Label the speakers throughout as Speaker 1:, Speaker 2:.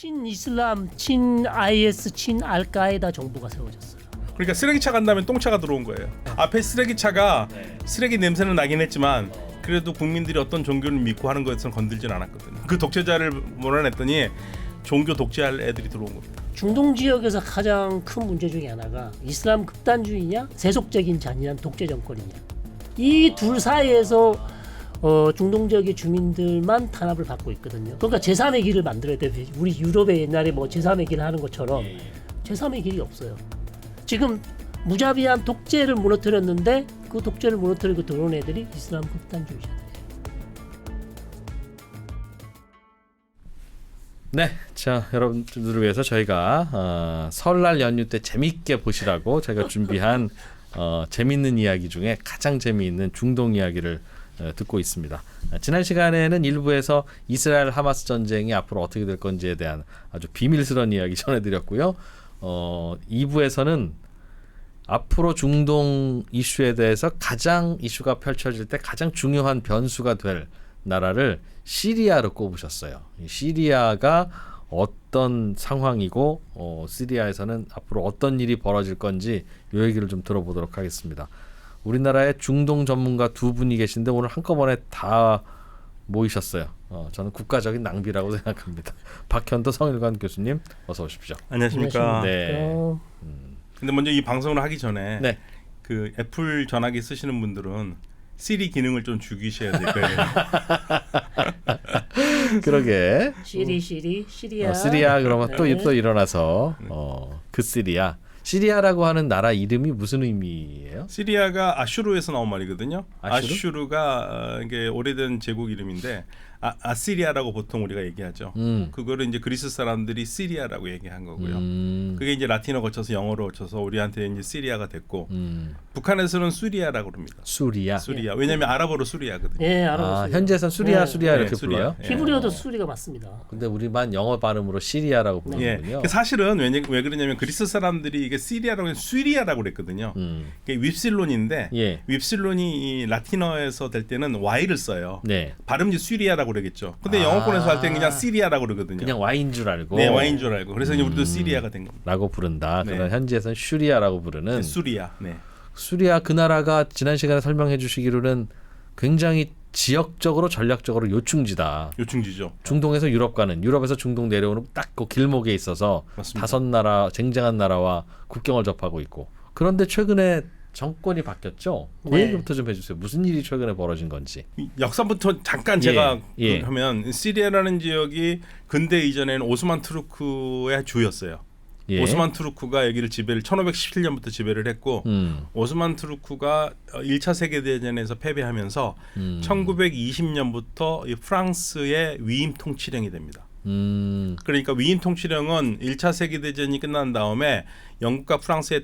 Speaker 1: 친이슬람, 친 IS, 친 알카에다 정부가 세워졌어요.
Speaker 2: 그러니까 쓰레기차 간 다음에 똥차가 들어온 거예요. 앞에 쓰레기차가 쓰레기 냄새는 나긴 했지만 그래도 국민들이 어떤 종교를 믿고 하는 것에서는 건들진 않았거든요. 그 독재자를 몰아냈더니 종교 독재할 애들이 들어온 겁니다.
Speaker 1: 중동 지역에서 가장 큰 문제 중에 하나가 이슬람 극단주의냐 세속적인 잔인한 독재 정권이냐. 이 둘 사이에서 중동 지역의 주민들만 탄압을 받고 있거든요. 그러니까 제3의 길을 만들어야 돼. 우리 유럽의 옛날에 뭐 제3의 길을 하는 것처럼 제3의 길이 없어요. 지금 무자비한 독재를 무너뜨렸는데 그 독재를 무너뜨리고 들어온 애들이 이슬람 극단주의자들이에요.
Speaker 3: 네, 자 여러분들을 위해서 저희가 설날 연휴 때 재미있게 보시라고 저희가 준비한 재미있는 이야기 중에 가장 재미있는 중동 이야기를 듣고 있습니다. 지난 시간에는 일부에서 이스라엘 하마스 전쟁이 앞으로 어떻게 될 건지에 대한 아주 비밀스러운 이야기 전해드렸고요. 2부에서는 앞으로 중동 이슈에 대해서 가장 이슈가 펼쳐질 때 가장 중요한 변수가 될 나라를 시리아로 꼽으셨어요. 시리아가 어떤 상황이고 시리아에서는 앞으로 어떤 일이 벌어질 건지 이 얘기를 좀 들어보도록 하겠습니다. 우리나라에 중동 전문가 두 분이 계신데 오늘 한꺼번에 다 모이셨어요. 저는 국가적인 낭비라고 생각합니다. 박현도 성일관 교수님 어서 오십시오.
Speaker 2: 안녕하십니까.
Speaker 3: 네.
Speaker 2: 근데 먼저 이 방송을 하기 전에
Speaker 3: 네.
Speaker 2: 그 애플 전화기 쓰시는 분들은 시리 기능을 좀 죽이셔야 될 거예요.
Speaker 3: 그러게.
Speaker 1: 시리아.
Speaker 3: 시리아 그러면
Speaker 1: 네.
Speaker 3: 또 일어나서 그 시리아라고 하는 나라 이름이 무슨 의미예요?
Speaker 2: 시리아가 아슈르에서 나온 말이거든요.
Speaker 3: 아슈르?
Speaker 2: 아슈르가 이게 오래된 제국 이름인데 아시리아라고 보통 우리가 얘기하죠. 그거를 이제 그리스 사람들이 시리아라고 얘기한 거고요. 그게 이제 라틴어 거쳐서 영어로 거쳐서 우리한테 이제 시리아가 됐고 북한에서는 수리아라고 그럽니다.
Speaker 3: 수리아.
Speaker 2: 왜냐하면 아랍어로 수리아거든요.
Speaker 1: 네, 알아봤어요.
Speaker 3: 현재선 수리아
Speaker 1: 네.
Speaker 3: 이렇게
Speaker 2: 네, 수리아.
Speaker 3: 불러요.
Speaker 2: 예.
Speaker 1: 히브리어도 수리가 맞습니다.
Speaker 3: 근데 우리만 영어 발음으로 시리아라고
Speaker 2: 예.
Speaker 3: 부르는군요.
Speaker 2: 사실은 왜 그러냐면 그리스 사람들이 이게 시리아라고 하면 수리아라고 그랬거든요. 이게 윕실론인데
Speaker 3: 예.
Speaker 2: 윕실론이 이 라틴어에서 될 때는 Y를 써요.
Speaker 3: 네.
Speaker 2: 발음이 수리아라고 그러겠죠. 근데 영어권에서 할 때는 그냥 시리아라고 그러거든요.
Speaker 3: 그냥 와인 줄 알고.
Speaker 2: 네, 와인 줄 알고. 그래서 이제 우리도 시리아가 된 겁니다.
Speaker 3: 라고 부른다.
Speaker 2: 네.
Speaker 3: 그러나 현지에서는 슈리아라고 부르는
Speaker 2: 네, 수리아. 네.
Speaker 3: 수리아 그 나라가 지난 시간에 설명해 주시기로는 굉장히 지역적으로 전략적으로 요충지다.
Speaker 2: 요충지죠.
Speaker 3: 중동에서 유럽 가는 유럽에서 중동 내려오는 딱 그 길목에 있어서
Speaker 2: 맞습니다.
Speaker 3: 5나라 쟁쟁한 나라와 국경을 접하고 있고 그런데 최근에 정권이 바뀌었죠. 그
Speaker 1: 네.
Speaker 3: 얘기부터 좀 해주세요. 무슨 일이 최근에 벌어진 건지.
Speaker 2: 역사부터 잠깐 제가
Speaker 3: 예.
Speaker 2: 하면 시리아라는 지역이 근대 이전에는 오스만 투르크의 주였어요.
Speaker 3: 예.
Speaker 2: 오스만 투르크가 여기를 1517년부터 지배를 했고 오스만 투르크가 1차 세계대전에서 패배하면서 1920년부터 이 프랑스의 위임 통치령이 됩니다. 그러니까 위임 통치령은 1차 세계대전이 끝난 다음에 영국과 프랑스의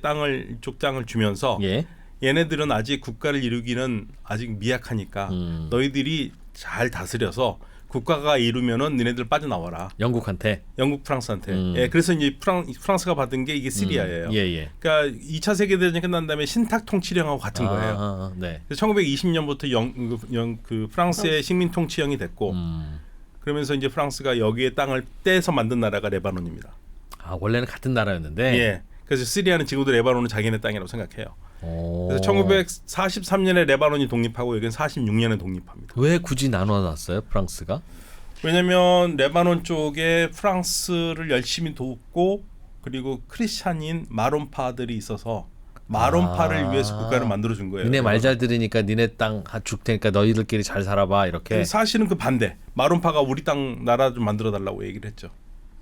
Speaker 2: 이쪽 땅을 주면서
Speaker 3: 예.
Speaker 2: 얘네들은 아직 국가를 이루기는 아직 미약하니까 너희들이 잘 다스려서 국가가 이루면은 너네들 빠져나와라.
Speaker 3: 영국한테.
Speaker 2: 영국 프랑스한테. 예, 그래서 이제 프랑스가 받은 게 이게 시리아예요.
Speaker 3: 예.
Speaker 2: 그러니까 2차 세계대전이 끝난 다음에 신탁 통치령하고 같은 거예요.
Speaker 3: 네.
Speaker 2: 그래서 1920년부터 그 프랑스의 식민 통치령이 됐고 그러면서 이제 프랑스가 여기에 땅을 떼서 만든 나라가 레바논입니다.
Speaker 3: 아 원래는 같은 나라였는데.
Speaker 2: 예. 그래서 시리아는 지금도 레바논은 자기네 땅이라고 생각해요.
Speaker 3: 오.
Speaker 2: 그래서 1943년에 레바논이 독립하고 여기는 46년에 독립합니다.
Speaker 3: 왜 굳이 나눠놨어요 프랑스가?
Speaker 2: 왜냐하면 레바논 쪽에 프랑스를 열심히 돕고 그리고 크리스찬인 마론파들이 있어서 마론파를 위해서 국가를 만들어준 거예요.
Speaker 3: 니네 말 잘 들으니까 니네 땅 줄 테니까 너희들끼리 잘 살아봐 이렇게.
Speaker 2: 사실은 그 반대. 마론파가 우리 땅 나라 좀 만들어달라고 얘기를 했죠.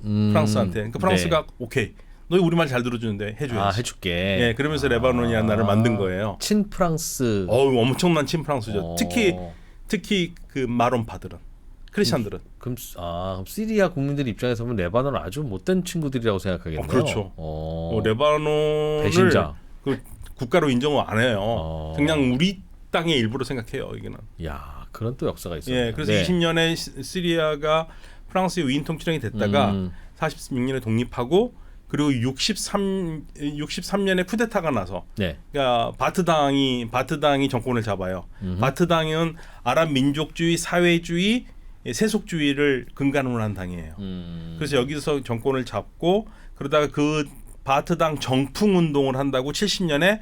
Speaker 2: 프랑스한테. 그러니까 프랑스가
Speaker 3: 네.
Speaker 2: 오케이. 너희 우리 말 잘 들어주는데 해줘야지.
Speaker 3: 아 해줄게.
Speaker 2: 예, 그러면서 레바논이라는 나라를 만든 거예요.
Speaker 3: 친프랑스.
Speaker 2: 엄청난 친프랑스죠. 특히 그 마론파들은 크리스찬들은.
Speaker 3: 그럼 시리아 국민들 입장에서 보면 레바논은 아주 못된 친구들이라고 생각하겠네요.
Speaker 2: 그렇죠. 레바논을
Speaker 3: 배신자.
Speaker 2: 그 국가로 인정을 안 해요. 그냥 우리 땅의 일부로 생각해요. 이게는.
Speaker 3: 야 그런 또 역사가 있어요.
Speaker 2: 예, 그래서 20년에 시리아가 프랑스의 위인 통치령이 됐다가 46년에 독립하고 그리고 63년에 쿠데타가 나서
Speaker 3: 네.
Speaker 2: 그러니까 바트 당이 정권을 잡아요. 바트 당은 아랍 민족주의, 사회주의 세속주의를 근간으로 한 당이에요. 그래서 여기서 정권을 잡고 그러다가 그 바아트당 정풍 운동을 한다고 70년에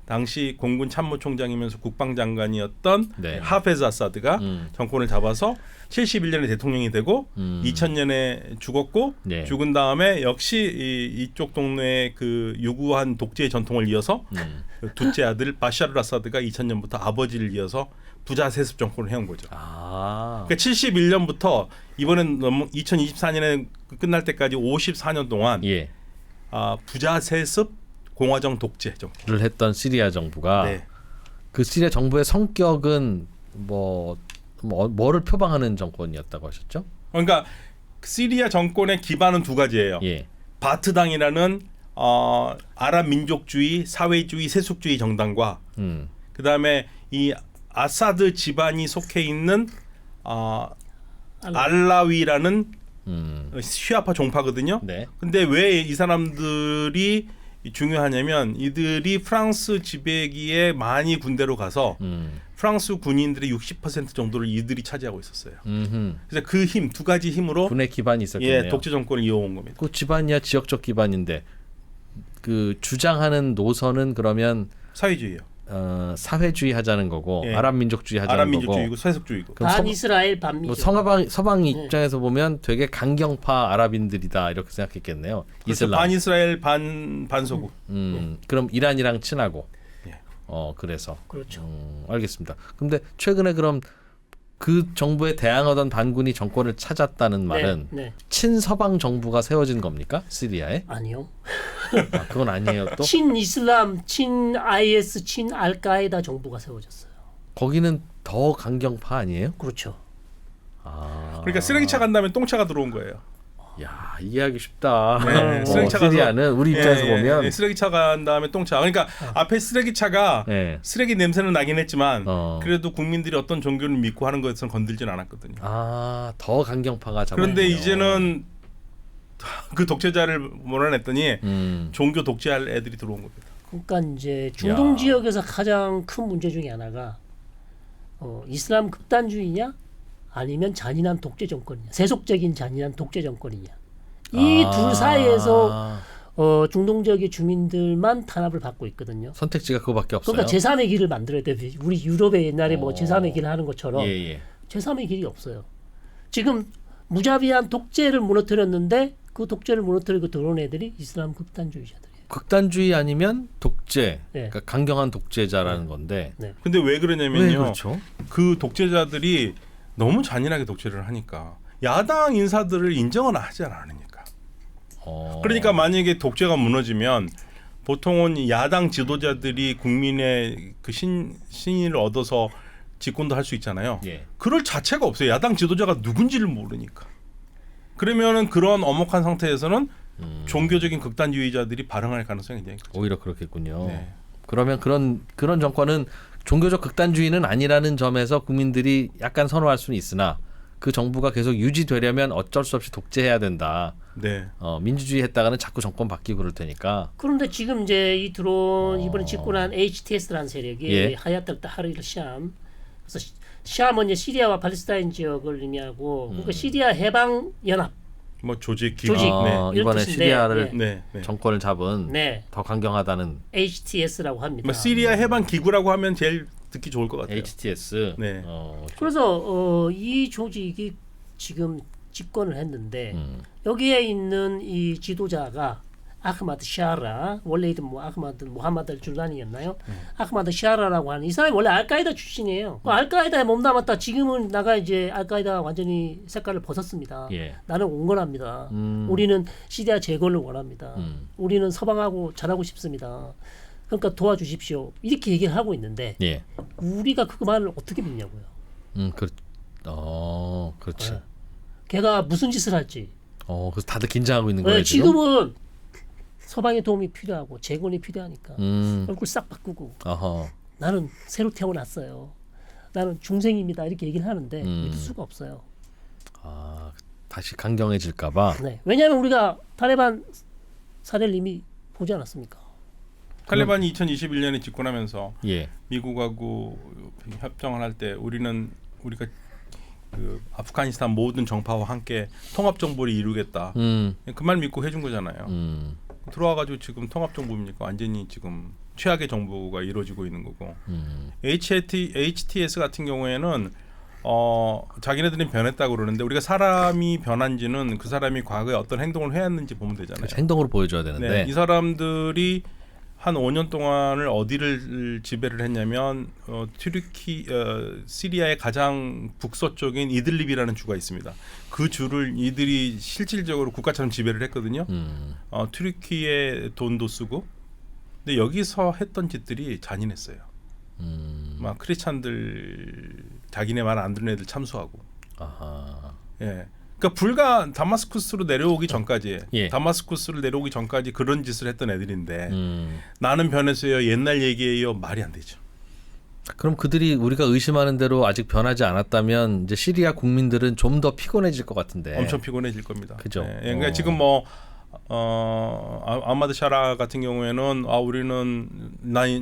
Speaker 2: 당시 공군 참모총장이면서 국방장관이었던
Speaker 3: 네.
Speaker 2: 하페즈 아사드가 정권을 잡아서 71년에 대통령이 되고 2000년에 죽었고
Speaker 3: 네.
Speaker 2: 죽은 다음에 역시 이쪽 동네의 그 유구한 독재의 전통을 이어서 그 둘째 아들 바샤르 아사드가 2000년부터 아버지를 이어서 부자 세습 정권을 해온 거죠.
Speaker 3: 아.
Speaker 2: 그러니까 71년부터 이번엔 2024년에 끝날 때까지 54년 동안
Speaker 3: 예.
Speaker 2: 부자 세습 공화정 독재 정권.
Speaker 3: 를 했던 시리아 정부가
Speaker 2: 네.
Speaker 3: 그 시리아 정부의 성격은 뭐를 표방하는 정권이었다고 하셨죠?
Speaker 2: 그러니까 시리아 정권의 기반은 두 가지예요.
Speaker 3: 예.
Speaker 2: 바트당이라는 아랍 민족주의, 사회주의, 세속주의 정당과 그다음에 이 아사드 집안이 속해 있는 알라위라는 시아파 종파거든요.
Speaker 3: 네.
Speaker 2: 근데 왜 이 사람들이 중요하냐면 이들이 프랑스 지배기에 많이 군대로 가서 프랑스 군인들의 60% 정도를 이들이 차지하고 있었어요. 그래서 그 힘, 두 가지 힘으로
Speaker 3: 군의 기반이 있었겠네요.
Speaker 2: 예, 독재 정권을 이어온 겁니다.
Speaker 3: 그 집안이야 지역적 기반인데 그 주장하는 노선은 그러면
Speaker 2: 사회주의예요.
Speaker 3: 사회주의 하자는 거고
Speaker 2: 예.
Speaker 3: 아랍 민족주의 하자는
Speaker 2: 아랍
Speaker 3: 거고.
Speaker 2: 민족주의고 세속주의고.
Speaker 3: 그럼
Speaker 1: 반 이스라엘 반
Speaker 3: 뭐
Speaker 1: 미죠.
Speaker 3: 서방 입장에서 보면 되게 강경파 아랍인들이다 이렇게 생각했겠네요.
Speaker 2: 그래서
Speaker 3: 이슬람.
Speaker 2: 반 이스라엘 반소국.
Speaker 3: 그럼 이란이랑 친하고.
Speaker 2: 예.
Speaker 3: 그래서.
Speaker 1: 그렇죠.
Speaker 3: 알겠습니다. 근데 최근에 그럼 그 정부에 대항하던 반군이 정권을 찾았다는 말은
Speaker 1: 네.
Speaker 3: 친서방 정부가 세워진 겁니까? 시리아에?
Speaker 1: 아니요.
Speaker 3: 그건 아니에요. 또
Speaker 1: 친 이슬람, 친 IS, 친 알카에다 정부가 세워졌어요.
Speaker 3: 거기는 더 강경파 아니에요?
Speaker 1: 그렇죠.
Speaker 2: 그러니까 쓰레기차 간 다음에 똥차가 들어온 거예요.
Speaker 3: 야 이해하기 쉽다.
Speaker 2: 네, 쓰레기차 가서-
Speaker 3: 시리아는 우리 입장에서
Speaker 2: 예,
Speaker 3: 보면
Speaker 2: 예, 쓰레기차 간 다음에 똥차. 그러니까 앞에 쓰레기차가
Speaker 3: 예.
Speaker 2: 쓰레기 냄새는 나긴 했지만
Speaker 3: 그래도
Speaker 2: 그래도 국민들이 어떤 종교를 믿고 하는 것에서는 건들진 않았거든요.
Speaker 3: 더 강경파가 잡았네요.
Speaker 2: 그런데 이제는 그 독재자를 몰아냈더니 종교 독재할 애들이 들어온 겁니다.
Speaker 1: 그러니까 이제 중동 지역에서 가장 큰 문제 중에 하나가 이슬람 극단주의냐 아니면 잔인한 독재 정권이냐, 세속적인 잔인한 독재 정권이냐. 이 둘 사이에서 중동 지역의 주민들만 탄압을 받고 있거든요.
Speaker 3: 선택지가 그거밖에 없어요.
Speaker 1: 그러니까 제3의 길을 만들어야 돼요. 우리 유럽의 옛날에 뭐 제3의 길을 하는 것처럼
Speaker 3: 예.
Speaker 1: 제3의 길이 없어요. 지금 무자비한 독재를 무너뜨렸는데 그 독재를 무너뜨리고 들어온 애들이 이슬람 극단주의자들이에요.
Speaker 3: 극단주의 아니면 독재,
Speaker 1: 네.
Speaker 3: 그러니까 강경한 독재자라는 건데
Speaker 2: 근데 왜 그러냐면요.
Speaker 3: 왜 그렇죠?
Speaker 2: 그 독재자들이 너무 잔인하게 독재를 하니까 야당 인사들을 인정을 하지 않으니까. 그러니까 만약에 독재가 무너지면 보통은 야당 지도자들이 국민의 그 신의를 얻어서 집권도 할 수 있잖아요.
Speaker 3: 예.
Speaker 2: 그럴 자체가 없어요. 야당 지도자가 누군지를 모르니까. 그러면은 그런 엄혹한 상태에서는 종교적인 극단주의자들이 발흥할 가능성이 굉장히 크죠.
Speaker 3: 오히려 그렇겠군요.
Speaker 2: 네.
Speaker 3: 그러면 그런 정권은 종교적 극단주의는 아니라는 점에서 국민들이 약간 선호할 수는 있으나 그 정부가 계속 유지되려면 어쩔 수 없이 독재해야 된다.
Speaker 2: 네.
Speaker 3: 민주주의 했다가는 자꾸 정권 바뀌고 그럴 테니까.
Speaker 1: 그런데 지금 이제 이 들어온 이번에 집권한 HTS라는 세력이
Speaker 3: 예.
Speaker 1: 하야트 타흐리르 샴. 그래서 샴은 이제 시리아와 팔레스타인 지역을 의미하고 그러니까 시리아 해방 연합.
Speaker 2: 뭐 조직 기구.
Speaker 1: 조직.
Speaker 2: 네.
Speaker 1: 이런
Speaker 3: 이번에
Speaker 1: 뜻인데,
Speaker 3: 시리아를
Speaker 2: 네. 네.
Speaker 3: 정권을 잡은
Speaker 1: 네.
Speaker 3: 더 강경하다는
Speaker 1: HTS라고 합니다.
Speaker 2: 뭐 시리아 해방 기구라고 하면 제일 듣기 좋을 것 같아요.
Speaker 3: HTS.
Speaker 2: 네.
Speaker 1: 그래서 이 조직이 지금 집권을 했는데 여기에 있는 이 지도자가 아흐마드 샤라, 원래 이름 뭐 아흐마드 모하마드 알줄란이었나요? 아흐마드 샤라라고 하는 이 사람이 원래 알카에다 출신이에요. 그 알카에다에 몸담았다. 지금은 나가 이제 알카에다 완전히 색깔을 벗었습니다.
Speaker 3: 예.
Speaker 1: 나는 온건합니다. 우리는 시리아 재건을 원합니다. 우리는 서방하고 잘하고 싶습니다. 그러니까 도와주십시오. 이렇게 얘기를 하고 있는데
Speaker 3: 예.
Speaker 1: 우리가 그 말을 어떻게 믿냐고요.
Speaker 3: 그렇지.
Speaker 1: 네. 걔가 무슨 짓을 할지.
Speaker 3: 그래서 다들 긴장하고 있는 거예요
Speaker 1: 네,
Speaker 3: 지금.
Speaker 1: 지금은 서방의 도움이 필요하고 재건이 필요하니까 얼굴 싹 바꾸고 나는 새로 태어났어요. 나는 중생입니다. 이렇게 얘기를 하는데 믿을 수가 없어요.
Speaker 3: 다시 강경해질까봐.
Speaker 1: 네. 왜냐하면 우리가 타레반 사례를 이미 보지 않았습니까?
Speaker 2: 탈레반이 2021년에 집권하면서
Speaker 3: 예.
Speaker 2: 미국하고 협정을 할 때 우리가 그 아프가니스탄 모든 정파와 함께 통합 정부를 이루겠다. 그 말 믿고 해준 거잖아요. 들어와가지고 지금 통합 정부입니까? 완전히 지금 최악의 정부가 이루어지고 있는 거고. HTS 같은 경우에는 자기네들은 변했다고 그러는데 우리가 사람이 변한지는 그 사람이 과거에 어떤 행동을 해왔는지 보면 되잖아요.
Speaker 3: 그렇죠. 행동으로 보여줘야 되는데
Speaker 2: 네, 이 사람들이 한 5년 동안을 어디를 지배를 했냐면 시리아의 가장 북서쪽인 이들립이라는 주가 있습니다. 그 주를 이들이 실질적으로 국가처럼 지배를 했거든요. 튀르키의 돈도 쓰고. 근데 여기서 했던 짓들이 잔인했어요. 막 크리스찬들 자기네 말 안 듣는 애들 참수하고.
Speaker 3: 아하.
Speaker 2: 예. 그러니까 불과 다마스쿠스로 내려오기 전까지
Speaker 3: 예.
Speaker 2: 다마스쿠스를 내려오기 전까지 그런 짓을 했던 애들인데 나는 변했어요. 옛날 얘기예요. 말이 안 되죠.
Speaker 3: 그럼 그들이 우리가 의심하는 대로 아직 변하지 않았다면 이제 시리아 국민들은 좀 더 피곤해질 것 같은데.
Speaker 2: 엄청 피곤해질 겁니다.
Speaker 3: 그죠.
Speaker 2: 예. 그러니까 지금 뭐 아마드 샤라 같은 경우에는 우리는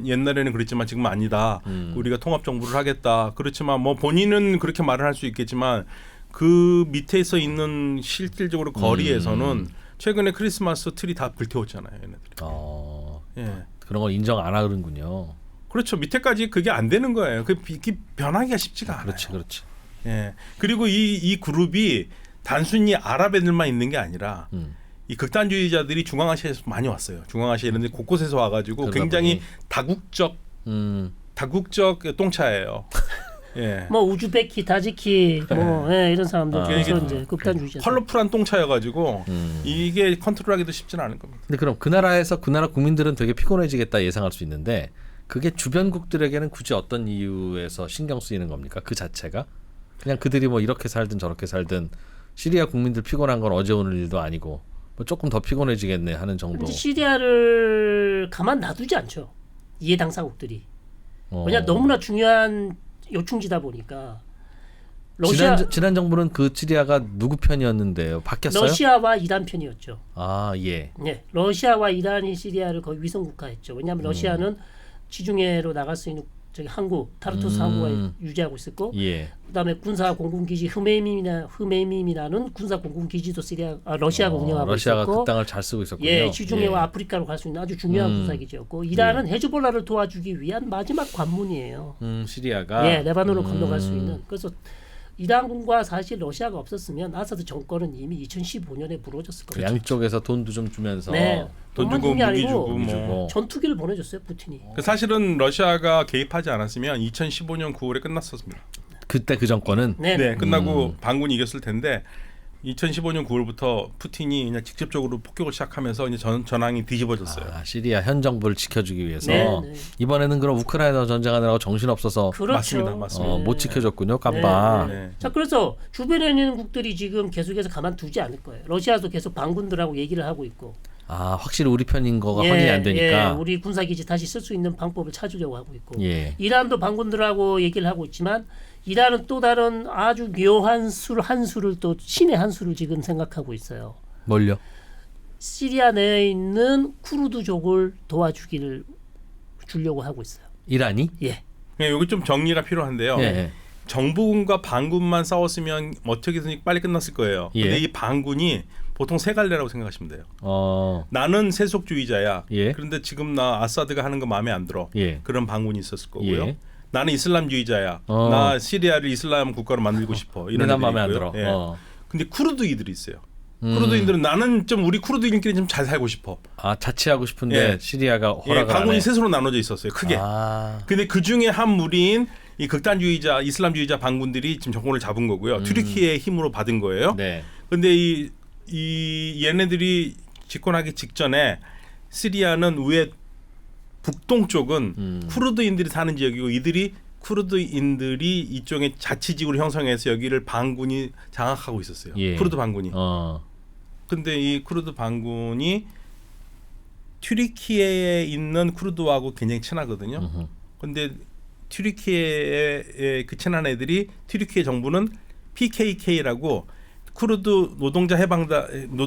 Speaker 2: 옛날에는 그랬지만 지금 아니다. 우리가 통합 정부를 하겠다. 그렇지만 뭐 본인은 그렇게 말을 할 수 있겠지만 그 밑에서 있는 실질적으로 거리에서는 최근에 크리스마스 트리 다 불태웠잖아요, 얘네들이. 예.
Speaker 3: 그런 걸 인정 안 하는군요.
Speaker 2: 그렇죠. 밑에까지 그게 안 되는 거예요. 그게 변하기가 쉽지가 않아요.
Speaker 3: 그렇지.
Speaker 2: 예. 그리고 이 그룹이 단순히 아랍 애들만 있는 게 아니라 이 극단주의자들이 중앙아시아에서 많이 왔어요. 중앙아시아 이런 데 곳곳에서 와가지고 굉장히 다국적 똥차예요. 예.
Speaker 1: 뭐 우즈베키, 타지키 뭐 이런 사람들 중에서 이제 극단주의자.
Speaker 2: 컬러풀한 똥차여가지고 이게 컨트롤하기도 쉽지는 않을 겁니다.
Speaker 3: 근데 그럼 그 나라에서 그 나라 국민들은 되게 피곤해지겠다 예상할 수 있는데 그게 주변국들에게는 굳이 어떤 이유에서 신경 쓰이는 겁니까? 그 자체가 그냥 그들이 뭐 이렇게 살든 저렇게 살든 시리아 국민들 피곤한 건 어제 오늘 일도 아니고 뭐 조금 더 피곤해지겠네 하는 정도.
Speaker 1: 시리아를 가만 놔두지 않죠. 이해 당사국들이. 왜냐 너무나 중요한 요충지다 보니까. 러시아
Speaker 3: 지난 정부는 그 시리아가 누구 편이었는데요? 바뀌었어요?
Speaker 1: 러시아와 이란 편이었죠.
Speaker 3: 아 예.
Speaker 1: 네, 러시아와 이란이 시리아를 거의 위성국가했죠. 왜냐하면 러시아는 지중해로 나갈 수 있는 저기 항구 타르투스 항구가 유지하고 있었고,
Speaker 3: 예.
Speaker 1: 그다음에 군사 공군기지 흐메임이라는 군사 공군기지도 러시아가 운영하고
Speaker 3: 러시아가
Speaker 1: 있었고,
Speaker 3: 그 땅을 잘 쓰고 있었군요.
Speaker 1: 예, 지중해와 아프리카로 갈 수 있는 아주 중요한 군사기지였고, 이란은 헤즈볼라를 도와주기 위한 마지막 관문이에요.
Speaker 3: 시리아가
Speaker 1: 예, 레바논을 건너갈 수 있는. 그래서 이란군과 사실 러시아가 없었으면 아사드 정권은 이미 2015년에 무너졌을
Speaker 3: 그
Speaker 1: 겁니다.
Speaker 3: 양쪽에서 돈도 좀 주면서
Speaker 1: 네,
Speaker 2: 돈
Speaker 1: 돈만
Speaker 2: 주고
Speaker 1: 준 게
Speaker 2: 무기
Speaker 1: 아니고
Speaker 2: 주고 뭐.
Speaker 1: 전투기를 보내줬어요, 푸틴이.
Speaker 2: 사실은 러시아가 개입하지 않았으면 2015년 9월에 끝났었습니다.
Speaker 3: 그때 그 정권은
Speaker 2: 네, 끝나고 반군이 이겼을 텐데 2015년 9월부터 푸틴이 그냥 직접적으로 폭격을 시작하면서 이제 전황이 뒤집어졌어요.
Speaker 3: 시리아 현 정부를 지켜주기 위해서
Speaker 1: 네.
Speaker 3: 이번에는 그럼 우크라이나 전쟁하느라고 정신 없어서
Speaker 1: 그렇죠.
Speaker 2: 맞습니다.
Speaker 3: 못 지켜줬군요, 깜빡.
Speaker 2: 네.
Speaker 1: 자, 그래서 주변에 있는 국들이 지금 계속해서 가만두지 않을 거예요. 러시아도 계속 반군들하고 얘기를 하고 있고.
Speaker 3: 확실히 우리 편인 거가 확인이 안 되니까.
Speaker 1: 우리 군사기지 다시 쓸 수 있는 방법을 찾으려고 하고 있고.
Speaker 3: 예.
Speaker 1: 이란도 반군들하고 얘기를 하고 있지만 이란은 또 다른 아주 묘한 한 수를 또 신의 한 수를 지금 생각하고 있어요.
Speaker 3: 뭘요?
Speaker 1: 시리아 내에 있는 쿠르드족을 주려고 하고 있어요.
Speaker 3: 이란이?
Speaker 1: 예.
Speaker 2: 여기 좀 정리가 필요한데요.
Speaker 3: 예.
Speaker 2: 정부군과 반군만 싸웠으면 어떻게든 빨리 끝났을 거예요.
Speaker 3: 예.
Speaker 2: 근데 이 반군이 보통 세 갈래라고 생각하시면 돼요. 나는 세속주의자야.
Speaker 3: 예.
Speaker 2: 그런데 지금 나 아사드가 하는 거 마음에 안 들어.
Speaker 3: 예.
Speaker 2: 그런 반군이 있었을 거고요.
Speaker 3: 예.
Speaker 2: 나는 이슬람주의자야. 나 시리아를 이슬람 국가로 만들고 싶어. 이런 애들이
Speaker 3: 마음에 안
Speaker 2: 있고요.
Speaker 3: 들어.
Speaker 2: 예. 근데 쿠르드이들이 있어요. 쿠르드인들은 나는 좀 우리 쿠르드인끼리 좀 잘 살고 싶어.
Speaker 3: 자치하고 싶은데
Speaker 2: 예.
Speaker 3: 시리아가 허락을 안
Speaker 2: 반군이
Speaker 3: 해.
Speaker 2: 셋으로 나눠져 있었어요. 크게. 근데 그 중에 한 무리인 이 극단주의자, 이슬람주의자 반군들이 지금 정권을 잡은 거고요. 튀르키예의 힘으로 받은 거예요.
Speaker 3: 네.
Speaker 2: 근데 이 얘네들이 집권하기 직전에 시리아는 위에 북동쪽은 쿠르드인들이 사는 지역이고 쿠르드인들이 이쪽에 자치지구를 형성해서 여기를 반군이 장악하고 있었어요.
Speaker 3: 예.
Speaker 2: 쿠르드 반군이. 근데 이 쿠르드 반군이 튀르키예에 있는 쿠르드하고 굉장히 친하거든요. 근데 튀르키예의 그 친한 애들이 튀르키예 정부는 PKK라고 쿠르드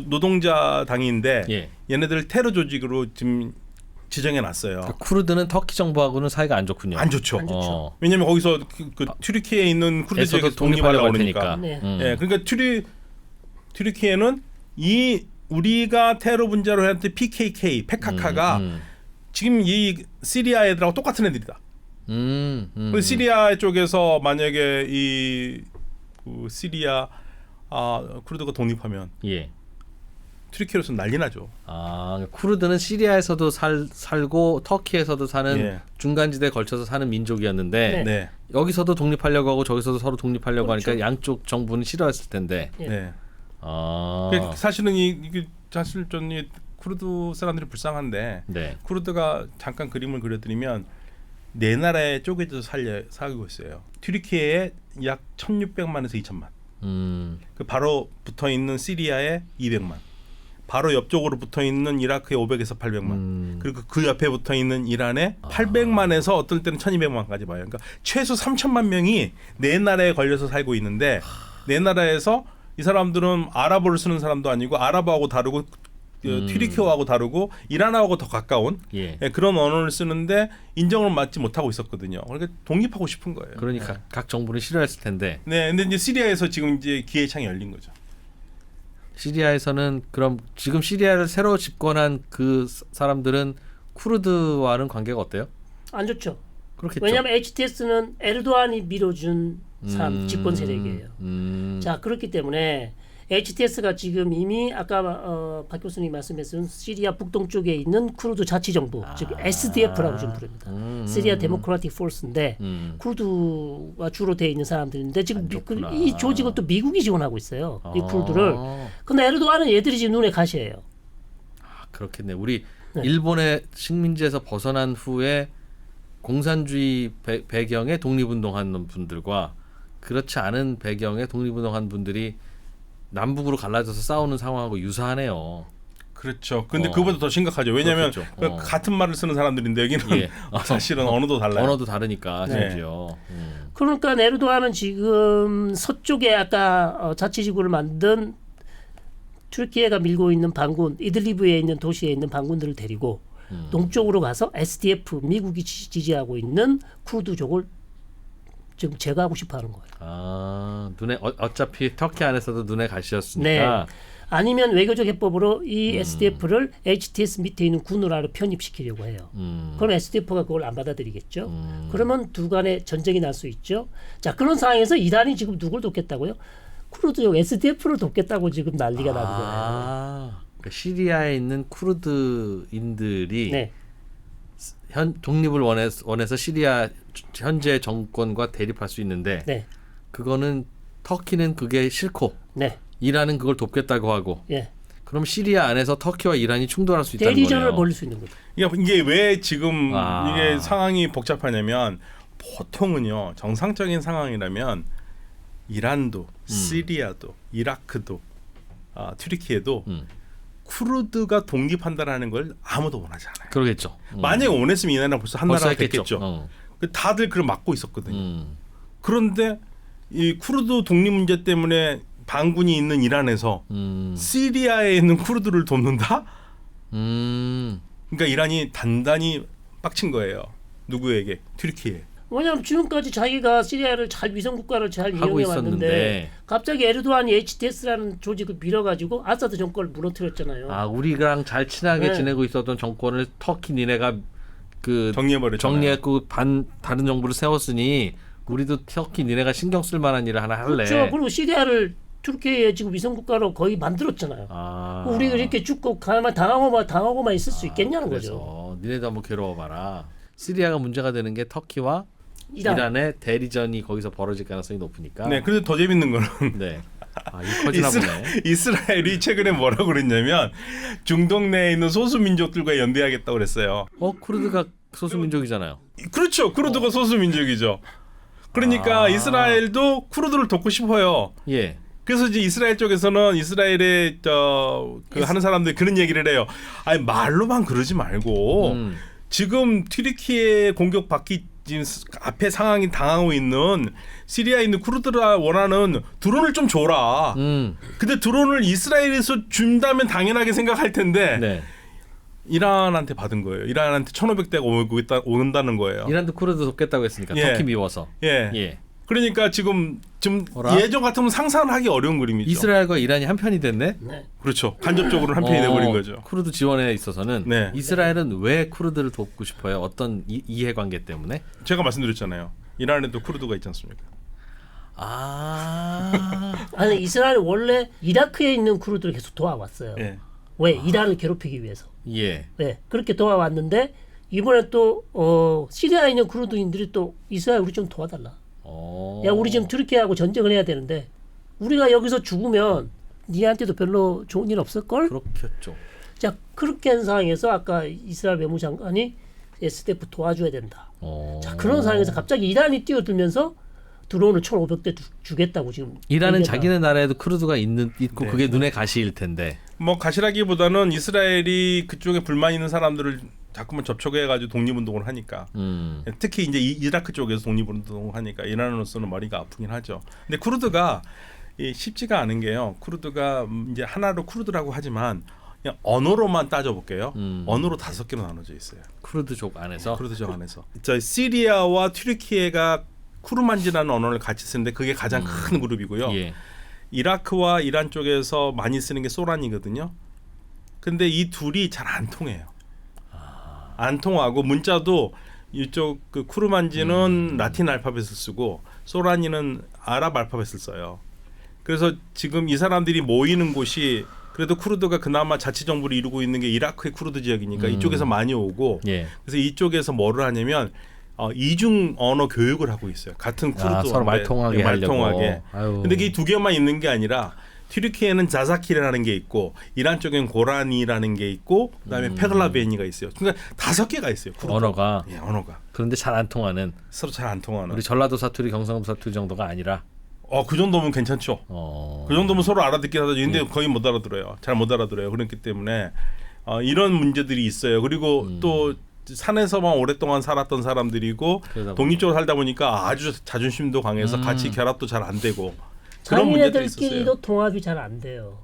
Speaker 2: 노동자당인데
Speaker 3: 예.
Speaker 2: 얘네들 테러 조직으로 지금 지정해 놨어요.
Speaker 3: 그러니까 쿠르드는 터키 정부하고는 사이가 안 좋군요.
Speaker 2: 안 좋죠.
Speaker 1: 안 좋죠.
Speaker 2: 왜냐면 거기서 그 튀르키예에 있는 쿠르드
Speaker 3: 에서도
Speaker 2: 지역에서 독립하려고
Speaker 3: 독립하려고
Speaker 2: 그러니까.
Speaker 3: 할 테니까.
Speaker 1: 네.
Speaker 2: 예, 그러니까 튀르키예는 이 우리가 테러 분자로 했을 때 PKK, 페카카가 지금 이 시리아 애들하고 똑같은 애들이다. 시리아 쪽에서 만약에 그 시리아 쿠르드가 독립하면
Speaker 3: 예.
Speaker 2: 튀르키예로서 난리 나죠.
Speaker 3: 쿠르드는 시리아에서도 살고 터키에서도 사는
Speaker 2: 예.
Speaker 3: 중간지대에 걸쳐서 사는 민족이었는데
Speaker 2: 네.
Speaker 3: 여기서도 독립하려고 하고 저기서도 서로 독립하려고
Speaker 1: 그렇죠.
Speaker 3: 하니까 양쪽 정부는 싫어했을 텐데.
Speaker 1: 예.
Speaker 2: 네. 사실은 이게 사실 좀 쿠르드 사람들이 불쌍한데
Speaker 3: 네.
Speaker 2: 쿠르드가 잠깐 그림을 그려드리면 네 나라에 쪼개져서 살고 있어요. 튀르키예에 약 1,600만에서 2,000만. 그 바로 붙어 있는 시리아에 200만. 바로 옆쪽으로 붙어 있는 이라크에 500에서 800만. 그리고 그 옆에 붙어 있는 이란에 800만에서 어떨 때는 1,200만까지 봐요. 그러니까 최소 3천만 명이 네 나라에 걸려서 살고 있는데 네 나라에서 이 사람들은 아랍어를 쓰는 사람도 아니고 아랍어하고 다르고 튀르키예하고 다르고 이란하고 더 가까운
Speaker 3: 예.
Speaker 2: 그런 언어를 쓰는데 인정을 받지 못하고 있었거든요. 그러니까 독립하고 싶은 거예요.
Speaker 3: 그러니까 각 정부는 싫어했을 텐데.
Speaker 2: 네, 근데 이제 시리아에서 지금 이제 기회의 창이 열린 거죠.
Speaker 3: 시리아에서는 그럼 지금 시리아를 새로 집권한 그 사람들은 쿠르드와는 관계가 어때요?
Speaker 1: 안 좋죠.
Speaker 3: 그렇겠죠.
Speaker 1: 왜냐하면 HTS는 에르도안이 밀어준 사람 집권 세력이에요. 자, 그렇기 때문에 HTS가 지금 이미 아까 박 교수님 말씀하신 시리아 북동쪽에 있는 쿠르드 자치정부, 즉 SDF라고 좀 부릅니다. 시리아 데모크라틱 포스인데 쿠르드가 주로 돼 있는 사람들인데 지금 이 조직은 또 미국이 지원하고 있어요. 이 쿠르드를. 근데 에르도안은 얘들이 지금 눈에 가시예요.
Speaker 3: 그렇겠네. 우리 일본의 식민지에서 벗어난 후에 공산주의 배경의 독립운동하는 분들과 그렇지 않은 배경의 독립운동한 분들이 남북으로 갈라져서 싸우는 상황하고 유사하네요.
Speaker 2: 그렇죠. 근데 그보다 더 심각하죠. 왜냐하면 같은 말을 쓰는 사람들인데 여기는
Speaker 3: 예.
Speaker 2: 사실은 언어도 달라요.
Speaker 3: 언어도 다르니까
Speaker 2: 네.
Speaker 3: 심지어.
Speaker 1: 그러니까 에르도안은 지금 서쪽에 아까 자치지구를 만든 튀르키예가 밀고 있는 반군, 이들리브에 있는 도시에 있는 반군들을 데리고 동쪽으로 가서 SDF 미국이 지지하고 있는 쿠르드족을 지금 제거하고 싶어하는 거예요.
Speaker 3: 눈에 어차피 터키 안에서도 눈에 가시였으니까.
Speaker 1: 네. 아니면 외교적 해법으로 이 SDF를 HTS 밑에 있는 군으로 편입시키려고 해요. 그럼 SDF가 그걸 안 받아들이겠죠. 그러면 두 간의 전쟁이 날 수 있죠. 자, 그런 상황에서 이란이 지금 누굴 돕겠다고요? 쿠르드족 SDF를 돕겠다고 지금 난리가 나는 거예요.
Speaker 3: 그러니까 시리아에 있는 쿠르드인들이
Speaker 1: 네.
Speaker 3: 독립을 원해서 시리아 현재 정권과 대립할 수 있는데
Speaker 1: 네.
Speaker 3: 그거는 터키는 그게 싫고
Speaker 1: 네.
Speaker 3: 이란은 그걸 돕겠다고 하고
Speaker 1: 예.
Speaker 3: 그럼 시리아 안에서 터키와 이란이 충돌할 수 있다는
Speaker 1: 대리전을
Speaker 3: 거네요.
Speaker 1: 벌일 수 있는 거죠.
Speaker 2: 이게 왜 지금 이게 상황이 복잡하냐면 보통은요 정상적인 상황이라면 이란도 시리아도 이라크도 튀르키예도 쿠르드가 독립한다라는 걸 아무도 원하지 않아요.
Speaker 3: 그러겠죠.
Speaker 2: 만약에 원했으면 이 나라는 벌써 한
Speaker 3: 벌써
Speaker 2: 나라가
Speaker 3: 했겠죠.
Speaker 2: 됐겠죠. 다들 그걸 막고 있었거든요. 그런데 이 쿠르드 독립 문제 때문에 반군이 있는 이란에서 시리아에 있는 쿠르드를 돕는다? 그러니까 이란이 단단히 빡친 거예요. 누구에게? 튀르키예.
Speaker 1: 왜냐하면 지금까지 자기가 시리아를 잘 위성 국가를 잘
Speaker 3: 하고
Speaker 1: 이용해 왔는데
Speaker 3: 있었는데
Speaker 1: 갑자기 에르도안이 HTS라는 조직을 밀어가지고 아사드 정권을 무너뜨렸잖아요.
Speaker 3: 우리랑 잘 친하게
Speaker 1: 네.
Speaker 3: 지내고 있었던 정권을 터키 니네가 그
Speaker 2: 정리해버렸잖아요.
Speaker 3: 정리했고 다른 정부를 세웠으니 우리도 터키 니네가 신경 쓸 만한 일을 하나 할래.
Speaker 1: 그렇죠. 그리고 시리아를 튀르키예의 지금 위성 국가로 거의 만들었잖아요. 우리가 이렇게 죽고 가만 당하고만 있을 수 있겠냐는
Speaker 3: 그래서
Speaker 1: 거죠.
Speaker 3: 니네도 한번 괴로워봐라. 시리아가 문제가 되는 게 터키와 이란의 대리전이 거기서 벌어질 가능성이 높으니까.
Speaker 2: 네, 그런데 더 재밌는 거는
Speaker 3: 네. 이 커지나 보네.
Speaker 2: 이스라엘이 최근에 뭐라고 그랬냐면 중동 내에 있는 소수 민족들과 연대하겠다고 그랬어요.
Speaker 3: 쿠르드가 소수 민족이잖아요.
Speaker 2: 그렇죠. 쿠르드가 소수 민족이죠. 그러니까 이스라엘도 쿠르드를 돕고 싶어요.
Speaker 3: 예.
Speaker 2: 그래서 이제 이스라엘 쪽에서는 이스라엘의 하는 사람들이 그런 얘기를 해요. 아니 말로만 그러지 말고 지금 튀르키예 공격받기 지금 앞에 상황이 당하고 있는 시리아에 있는 쿠르드를 원하는 드론을 좀 줘라. 근데 드론을 이스라엘에서 준다면 당연하게 생각할 텐데
Speaker 3: 네.
Speaker 2: 이란한테 받은 거예요. 이란한테 1,500대가 온다는 거예요.
Speaker 3: 이란도 쿠르드 돕겠다고 했으니까
Speaker 2: 예.
Speaker 3: 터키 미워서.
Speaker 2: 예.
Speaker 3: 예.
Speaker 2: 그러니까 지금 좀
Speaker 3: 어라?
Speaker 2: 예전 같으면 상상하기 어려운 그림이죠.
Speaker 3: 이스라엘과 이란이 한 편이 됐네.
Speaker 1: 네.
Speaker 2: 그렇죠. 간접적으로 한 편이 돼버린 거죠.
Speaker 3: 쿠르드 지원에 있어서는
Speaker 2: 네.
Speaker 3: 이스라엘은 왜 쿠르드를 돕고 싶어요? 어떤 이해관계 때문에?
Speaker 2: 제가 말씀드렸잖아요. 이란에도 쿠르드가 있지 않습니까?
Speaker 1: 아니 이스라엘 원래 이라크에 있는 쿠르드를 계속 도와왔어요.
Speaker 2: 예.
Speaker 1: 왜 이란을 괴롭히기 위해서.
Speaker 3: 예.
Speaker 1: 네, 그렇게 도와왔는데 이번에 또 시리아에 있는 쿠르드인들이 또 이스라엘 우리 좀 도와달라. 야 우리 지금 트르키예하고 전쟁을 해야 되는데 우리가 여기서 죽으면 니한테도 별로 좋은 일 없을 걸?
Speaker 3: 그렇겠죠.
Speaker 1: 자 그렇게 한 상황에서 아까 이스라엘 외무장관이 SDF 도와줘야 된다. 자 그런 상황에서 갑자기 이란이 뛰어들면서 드론을 1,500대 주겠다고 지금.
Speaker 3: 이란은
Speaker 1: 얘기하다가.
Speaker 3: 자기네 나라에도 쿠르드가 있고
Speaker 2: 네.
Speaker 3: 그게 눈에 가시일 텐데.
Speaker 2: 뭐 가시라기보다는 이스라엘이 그쪽에 불만 있는 사람들을 자꾸만 접촉해가지고 독립운동을 하니까 특히 이제 이라크 쪽에서 독립운동을 하니까 이란으로서는 머리가 아프긴 하죠. 근데 쿠르드가 쉽지가 않은 게요. 쿠르드가 이제 하나로 쿠르드라고 하지만 그냥 언어로만 따져볼게요. 언어로 5개로 나눠져 있어요.
Speaker 3: 쿠르드족 안에서.
Speaker 2: 쿠르드족 안에서. 저 시리아와 튀르키예가 쿠르만지라는 언어를 같이 쓰는데 그게 가장 큰 그룹이고요.
Speaker 3: 예.
Speaker 2: 이라크와 이란 쪽에서 많이 쓰는 게 소란이거든요. 근데 이 둘이 잘 안 통해요. 안 통하고 문자도 이쪽 그 쿠르만지는 라틴 알파벳을 쓰고 소란이는 아랍 알파벳을 써요. 그래서 지금 이 사람들이 모이는 곳이 그래도 쿠르드가 그나마 자치 정부를 이루고 있는 게 이라크의 쿠르드 지역이니까 이쪽에서 많이 오고
Speaker 3: 예.
Speaker 2: 그래서 이쪽에서 뭐를 하냐면 이중 언어 교육을 하고 있어요. 같은 쿠르드
Speaker 3: 서로 말통하게 하려고.
Speaker 2: 말통하게.
Speaker 3: 아유.
Speaker 2: 근데 이 두 개만 있는 게 아니라 튀르키예는 자자키라는 게 있고 이란 쪽엔 고라니라는 게 있고 그다음에 페글라베니가 있어요. 그러니까 5개가 있어요. 쿠르드.
Speaker 3: 언어가.
Speaker 2: 예, 언어가
Speaker 3: 그런데 잘 안 통하는.
Speaker 2: 서로 잘 안 통하는.
Speaker 3: 우리 전라도 사투리, 경상도 사투리 정도가 아니라.
Speaker 2: 그 정도면 괜찮죠. 그 정도면 서로 알아듣긴 하죠. 근데 거의 못 알아들어요. 잘 못 알아들어요. 그렇기 때문에 이런 문제들이 있어요. 그리고 또 산에서만 오랫동안 살았던 사람들이고 독립적으로 살다 보니까 아주 자존심도 강해서 같이 결합도 잘 안 되고 그런 문제들이 있었어요.
Speaker 1: 자기네들끼리도 통합이 잘 안 돼요.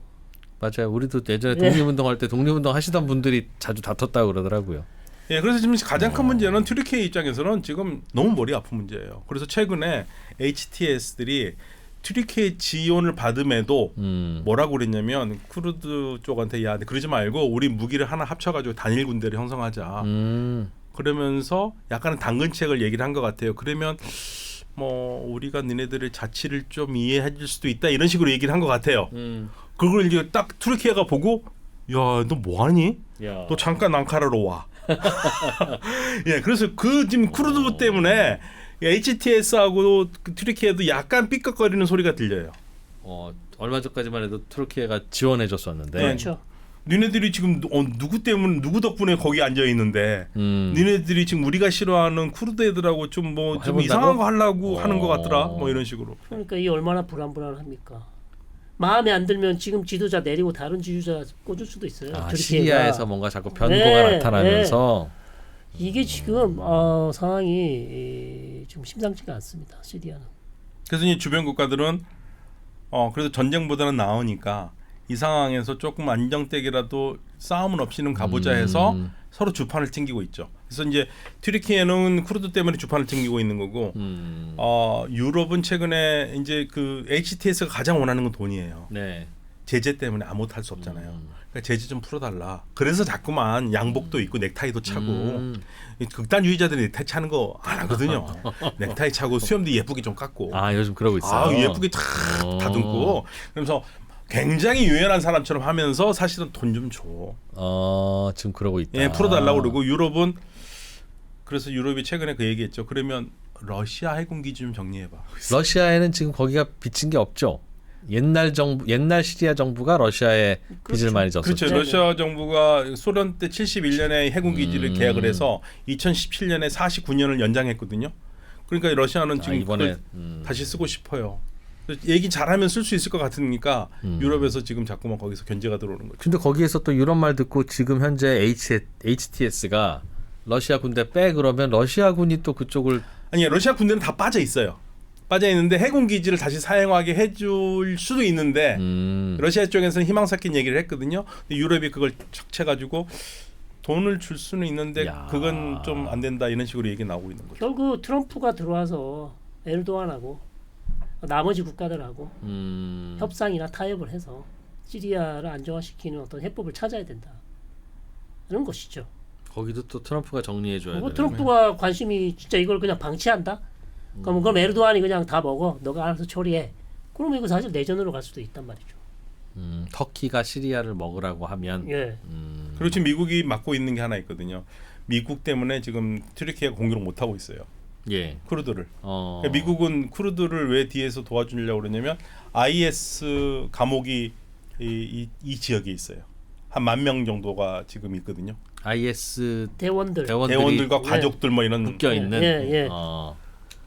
Speaker 3: 맞아요. 우리도 예전에 독립운동할 때 독립운동 하시던 분들이 자주 다퉜다고 그러더라고요.
Speaker 2: 예, 그래서 지금 가장 큰 문제는 튀르키예 입장에서는 지금 너무 머리 아픈 문제예요. 그래서 최근에 HTS들이 튀르키예 지원을 받음에도 뭐라고 그랬냐면 쿠르드 쪽한테 야 그러지 말고 우리 무기를 하나 합쳐가지고 단일 군대를 형성하자. 그러면서 약간은 당근책을 얘기를 한 것 같아요. 그러면 뭐 우리가 니네들의 자치를 좀 이해해줄 수도 있다 이런 식으로 얘기를 한 것 같아요. 그걸 이제 딱 튀르키예가 보고 야 너 뭐하니? 너 잠깐 앙카라로 와. 예, 그래서 그 지금 쿠르드 때문에 HTS하고 튀르키예도 약간 삐걱거리는 소리가 들려요.
Speaker 3: 얼마 전까지만 해도 튀르키예가 지원해줬었는데.
Speaker 1: 그렇죠.
Speaker 2: 니네들이 지금 누구 때문에 누구 덕분에 거기 앉아 있는데 니네들이 지금 우리가 싫어하는 쿠르드 애들하고 좀 뭐 좀 이상한 거 하려고 하는 것 같더라. 뭐 이런 식으로.
Speaker 1: 그러니까 이 얼마나 불안합니까? 마음에 안 들면 지금 지도자 내리고 다른 지도자 꽂을 수도 있어요. 튀르키예가.
Speaker 3: 시리아에서 뭔가 자꾸 변고가 나타나면서
Speaker 1: 이게 지금 상황이 좀 심상치가 않습니다. 시리아는.
Speaker 2: 그래서 이 주변 국가들은 그래도 전쟁보다는 나으니까 이 상황에서 조금 안정되기라도 싸움은 없이는 가보자 해서 서로 주판을 챙기고 있죠. 그래서 이제 튀르키예는 쿠르드 때문에 주판을 챙기고 있는 거고 유럽은 최근에 이제 그 HTS가 가장 원하는 건 돈이에요.
Speaker 3: 네.
Speaker 2: 제재 때문에 아무것도 할 수 없잖아요. 그러니까 제재 좀 풀어달라. 그래서 자꾸만 양복도 입고 넥타이도 차고 극단주의자들이 넥타이 차는 거 안 하거든요. 넥타이 차고 수염도 예쁘게 좀 깎고
Speaker 3: 요즘 그러고 있어요.
Speaker 2: 예쁘게 탁 다듬고 그러면서 굉장히 유연한 사람처럼 하면서 사실은 돈 좀 줘.
Speaker 3: 지금 그러고 있다.
Speaker 2: 예, 풀어달라고 그러고 유럽은 그래서 유럽이 최근에 그 얘기했죠. 그러면 러시아 해군기 좀 정리해봐.
Speaker 3: 러시아에는 지금 거기가 빚진 게 없죠. 옛날 시리아 정부가 러시아에 빚을 많이 졌었죠.
Speaker 2: 그렇죠. 러시아 정부가 소련 때 71년에 해군기지를 계약을 해서 2017년에 49년을 연장했거든요. 그러니까 러시아는 지금
Speaker 3: 이번에
Speaker 2: 그걸 다시 쓰고 싶어요. 얘기 잘하면 쓸 수 있을 것 같으니까 유럽에서 지금 자꾸만 거기서 견제가 들어오는 거죠.
Speaker 3: 근데 거기에서 또 유럽 말 듣고 지금 현재 HTS가 러시아 군대 빼 그러면 러시아 군이 또 그쪽을
Speaker 2: 아니 러시아 군대는 다 빠져 있어요. 빠져 있는데 해군 기지를 다시 사용하게 해줄 수도 있는데 러시아 쪽에서는 희망 섞인 얘기를 했거든요. 근데 유럽이 그걸 척채가지고 돈을 줄 수는 있는데
Speaker 3: 야.
Speaker 2: 그건 좀 안 된다 이런 식으로 얘기 나오고 있는 거죠.
Speaker 1: 결국 트럼프가 들어와서 에르도안하고 나머지 국가들하고 협상이나 타협을 해서 시리아를 안정화시키는 어떤 해법을 찾아야 된다. 이런 것이죠.
Speaker 3: 거기도 또 트럼프가 정리해줘야
Speaker 1: 그리고
Speaker 3: 되는.
Speaker 1: 트럼프가 관심이 진짜 이걸 그냥 방치한다? 그럼 에르도안이 그냥 다 먹어. 너가 알아서 처리해. 그러면 이거 사실 내전으로 갈 수도 있단 말이죠.
Speaker 3: 터키가 시리아를 먹으라고 하면.
Speaker 1: 예.
Speaker 2: 그리고 지금 미국이 맡고 있는 게 하나 있거든요. 미국 때문에 지금 튀르키예가 공격을 못 하고 있어요.
Speaker 3: 예.
Speaker 2: 쿠르드를.
Speaker 3: 어.
Speaker 2: 그러니까 미국은 쿠르드를 왜 뒤에서 도와주려고 그러냐면 IS 감옥이 이 지역에 있어요. 한 10,000명 정도가 지금 있거든요.
Speaker 3: IS
Speaker 1: 대원들이
Speaker 2: 대원들과 가족들 뭐 이런.
Speaker 3: 묶여 있는.
Speaker 1: 예, 예.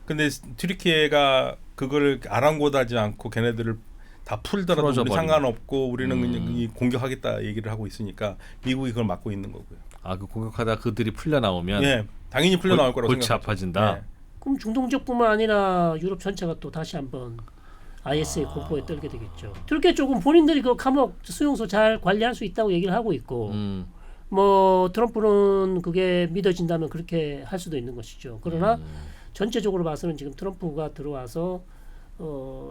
Speaker 2: 근데 튀르키예가 그거를 아랑곳하지 않고 걔네들을 다 풀더라도 우리
Speaker 3: 풀어줘
Speaker 2: 상관없고 우리는 그냥 이 공격하겠다 얘기를 하고 있으니까 미국이 그걸 막고 있는 거고요.
Speaker 3: 그 공격하다 그들이 풀려 나오면.
Speaker 2: 예, 당연히 풀려 나올 거라고
Speaker 3: 골치
Speaker 2: 생각하죠.
Speaker 3: 아파진다.
Speaker 2: 예.
Speaker 1: 그럼 중동 지역뿐만 아니라 유럽 전체가 또 다시 한번 IS의 공포에 떨게 되겠죠. 튀르키예 쪽은 본인들이 그 감옥 수용소 잘 관리할 수 있다고 얘기를 하고 있고 뭐 트럼프는 그게 믿어진다면 그렇게 할 수도 있는 것이죠. 그러나 전체적으로 봐서는 지금 트럼프가 들어와서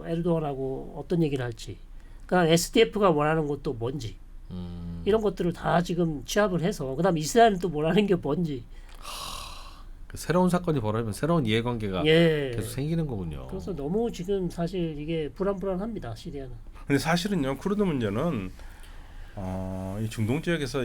Speaker 1: 에르도안하고 어떤 얘기를 할지, 그러니까 SDF가 원하는 것도 뭔지 이런 것들을 다 지금 취합을 해서 그다음 이스라엘은 또 원하는 게 뭔지.
Speaker 3: 그 새로운 사건이 벌어지면 새로운 이해관계가
Speaker 1: 예.
Speaker 3: 계속 생기는 거군요.
Speaker 1: 그래서 너무 지금 사실 이게 불안합니다. 시리아는.
Speaker 2: 근데 사실은요 쿠르드 문제는 이 중동 지역에서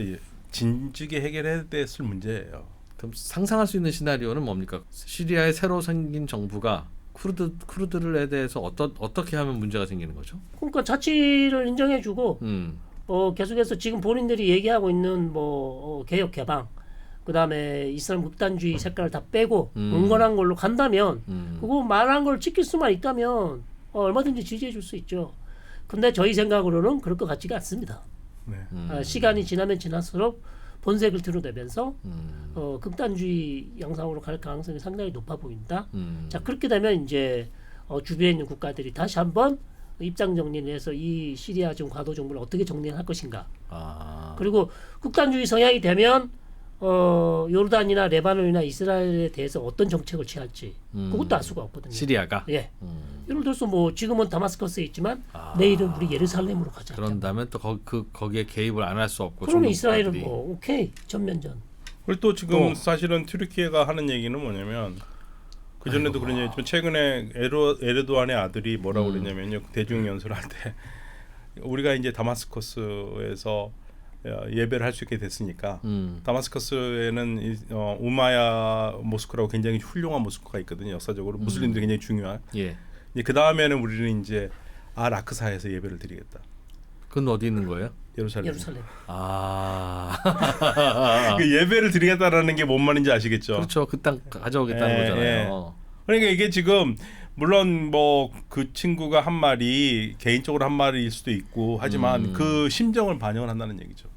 Speaker 2: 진즉에 해결해야 됐을 문제예요.
Speaker 3: 그럼 상상할 수 있는 시나리오는 뭡니까? 시리아에 새로 생긴 정부가 쿠르드들에 대해서 어떻게 하면 문제가 생기는 거죠?
Speaker 1: 그러니까 자치를 인정해주고 계속해서 지금 본인들이 얘기하고 있는 개혁 개방, 그다음에 이슬람 극단주의 색깔을 다 빼고 온건한 걸로 간다면 그거 말한 걸 지킬 수만 있다면 얼마든지 지지해줄 수 있죠. 근데 저희 생각으로는 그럴 것 같지가 않습니다.
Speaker 2: 네.
Speaker 1: 시간이 지나면 지날수록 본색을 드러내면서 극단주의 양상으로 갈 가능성이 상당히 높아 보인다. 자, 그렇게 되면 이제 주변에 있는 국가들이 다시 한번 입장 정리를 해서 이 시리아 지금 과도 정부를 어떻게 정리할 것인가. 그리고 극단주의 성향이 되면 요르단이나 레바논이나 이스라엘에 대해서 어떤 정책을 취할지 그것도 알 수가 없거든요.
Speaker 3: 시리아가.
Speaker 1: 예. 예를 들어서 뭐 지금은 다마스커스에 있지만 내일은 우리 예루살렘으로 가자.
Speaker 3: 그런다면 또 거기에 개입을 안 할 수 없고.
Speaker 1: 그러면 이스라엘은 뭐 오케이 전면전.
Speaker 2: 그리고 또 지금 사실은 튀르키예가 하는 얘기는 뭐냐면 그 전에도 그런 얘기했지만 최근에 에르도안의 아들이 뭐라고 그랬냐면요. 대중 연설할 때 우리가 이제 다마스커스에서 예배를 할 수 있게 됐으니까 다마스커스에는 우마야 모스크라고 굉장히 훌륭한 모스크가 있거든요. 역사적으로 무슬림들이 굉장히 중요한.
Speaker 3: 예.
Speaker 2: 그 다음에는 우리는 이제 아크사에서 예배를 드리겠다.
Speaker 3: 그건 어디 있는 거예요?
Speaker 1: 예루살렘.
Speaker 2: 그 예배를 드리겠다라는 게 뭔 말인지 아시겠죠?
Speaker 3: 그렇죠. 그 땅 가져오겠다는 거잖아요.
Speaker 2: 그러니까 이게 지금 물론 뭐 그 친구가 한 말이 개인적으로 한 말일 수도 있고 하지만 그 심정을 반영을 한다는 얘기죠.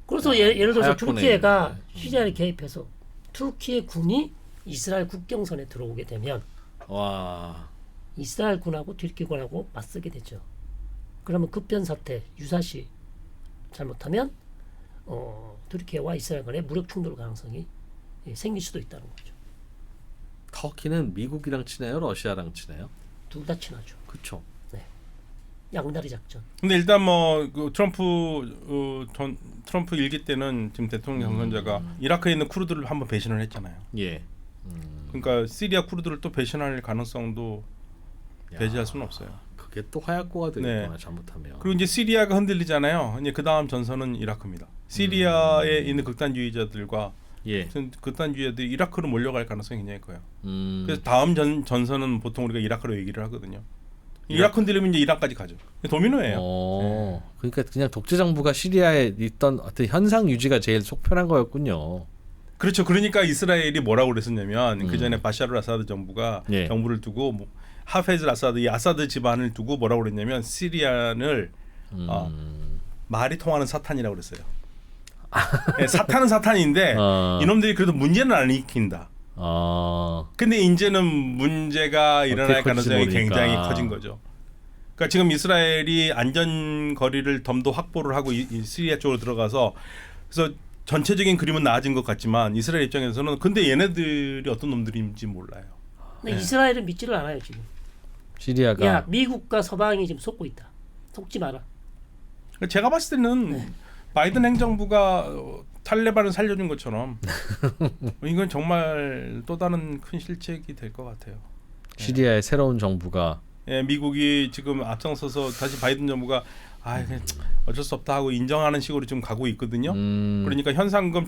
Speaker 1: 그래서 예를 들어서
Speaker 3: 하얗고
Speaker 1: 투르키예가 시리아에 개입해서 투르키예 군이 이스라엘 국경선에 들어오게 되면 이스라엘 군하고 투르키 군하고 맞서게 되죠. 그러면 급변사태, 유사시 잘못하면 투르키예와 이스라엘 간의 무력 충돌 가능성이 생길 수도 있다는 거죠.
Speaker 3: 터키는 미국이랑 친해요, 러시아랑 친해요?
Speaker 1: 둘 다 친하죠.
Speaker 3: 그렇죠.
Speaker 1: 네. 양다리 작전.
Speaker 2: 근데 일단 그 트럼프 일기 때는 지금 대통령 경선자가 이라크에 있는 쿠르드를 한번 배신을 했잖아요.
Speaker 3: 예.
Speaker 2: 그러니까 시리아 쿠르드를 또 배신할 가능성도 배제할 수는 없어요.
Speaker 3: 그게 또 화약고가 되겠구나. 잘못하면.
Speaker 2: 그리고 이제 시리아가 흔들리잖아요. 이제 그 다음 전선은 이라크입니다. 시리아에 있는 극단주의자들과 극단주의자들이 이라크로 몰려갈 가능성이 굉장히 커요. 그래서 다음 전선은 보통 우리가 이라크로 얘기를 하거든요. 이라크 흔들리면 이제 이라크까지 가죠. 도미노예요.
Speaker 3: 그러니까 그냥 독재 정부가 시리아에 있던 어떤 현상 유지가 제일 속편한 거였군요.
Speaker 2: 그렇죠. 그러니까 이스라엘이 뭐라고 그랬었냐면 그 전에 바샤르 아사드 정부가 정부를 두고 하페즈 아사드 이 아사드 집안을 두고 뭐라고 그랬냐면 시리아를 말이 통하는 사탄이라고 그랬어요. 사탄은 사탄인데 이놈들이 그래도 문제는 안 일으킨다. 근데 이제는 문제가 일어날 가능성이 굉장히 커진 거죠. 그러니까 지금 이스라엘이 안전 거리를 좀 더 확보를 하고 이 시리아 쪽으로 들어가서 그래서 전체적인 그림은 나아진 것 같지만 이스라엘 입장에서는 근데 얘네들이 어떤 놈들인지 몰라요.
Speaker 1: 근데 이스라엘은 믿지를 않아요 지금.
Speaker 3: 시리아가
Speaker 1: 야 미국과 서방이 지금 속고 있다. 속지 마라.
Speaker 2: 제가 봤을 때는 바이든 행정부가 탈레반을 살려준 것처럼 이건 정말 또 다른 큰 실책이 될 것 같아요.
Speaker 3: 시리아의 새로운 정부가
Speaker 2: 예, 미국이 지금 앞장서서 다시 바이든 정부가 그냥 어쩔 수 없다 하고 인정하는 식으로 지금 가고 있거든요. 그러니까 현상금